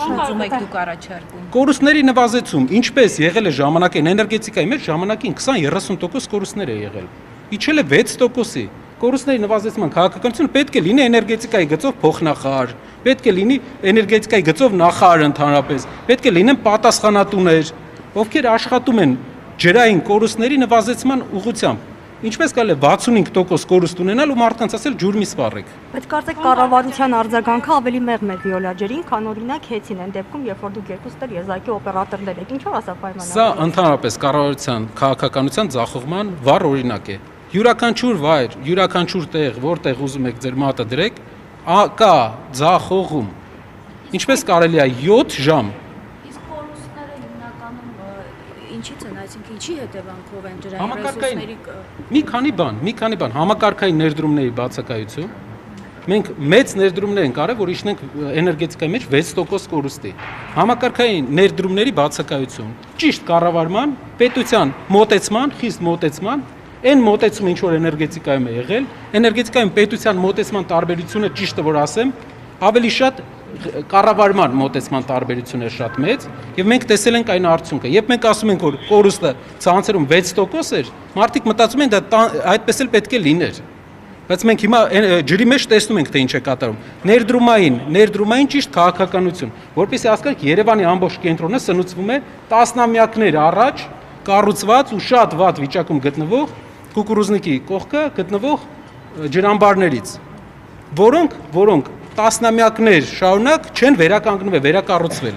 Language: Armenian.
ուզում եք դուք առաջարկում։ Կորուստների նվազեցում, ինչպես եղել է ժամանակին էներգետիկայի մեջ, ժամանակին 20-30% կորուստներ է եղել։ Իջել է 6%-ի։ Կորուստների նվազեցման քաղաքականությունը պետք է լինի էներգետիկայի գծով փոխնախարար, պետք է լինի էներգետիկայի գծով նախարար ընդհանրապես, պետք է լինեն պատասխանատուներ, ովքեր աշխատում են ջրային կորուստների նվազեցման ուղղությամբ։ Ինչպես կարելի է 65% կորուստ ունենալ ու մարդկանց ասել ջուր մի սպառեք։ Բայց կարծեք կառավարության արձագանքը ավելի մեղմ է վիոլաջերին, քան օրինակ հեծին են դեպքում, երբ որ դուք երկուստեր եզակի օպերատորներ եք։ Ինչով ասա պայմանավորված։ Սա ընդհանրապես կառավարության քաղաքականության ձախողման վառ օրինակ է։ Յուրաքանչյուր վայր, յուրաքանչյուր տեղ, որտեղ ուզում եք ձեր մատը դրեք, կա ձախողում։ Ինչպես կարելի է 7 ժամ Իսկ կորուստները հիմնականում ինչից են, այսինքն ինչի հետևանքով են ջրային Համակարգային ռեսուրսների մի քանի բան, համակարգային ներդրումների բացակայություն։ Մենք մեծ ներդրումներ ենք արել, որ իջնենք էներգետիկայի մեջ 6% կորուստի։ Համակարգային ներդրումների բացակայություն, ճիշտ կառավարման, պետության մոտեցման, խիստ մոտեցման, այն մոտեցումը, ինչ որ էներգետիկայում է եղել, էներգետիկայում պետության մոտեցման տարբերությունը ճիշտը որ ասեմ, ավելի շատ կառավարման մոտեցման տարբերությունը շատ մեծ, եւ մենք տեսել ենք այն արդյունքը։ Երբ մենք ասում ենք, որ կորուստը ցանցերում 6% էր, մարդիկ մտածում են դա այդպես էլ պետք է լիներ։ Բայց մենք հիմա ջրի մեջ տեսնում ենք, թե ինչ է կատարում։ Ներդրումային ճիշտ քաղաքականություն, որպեսզի հասկանանք Երևանի ամբողջ կենտրոնը սնուցվում է տասնամյակներ առաջ կառուցված ու շատ վատ վիճակում գտնվող կուկուռուզնիկի կողքը գտնվող ջրամբարներից, որոնք տասնամյակներ շարունակ չեն վերականգնվել, վերակառուցվել։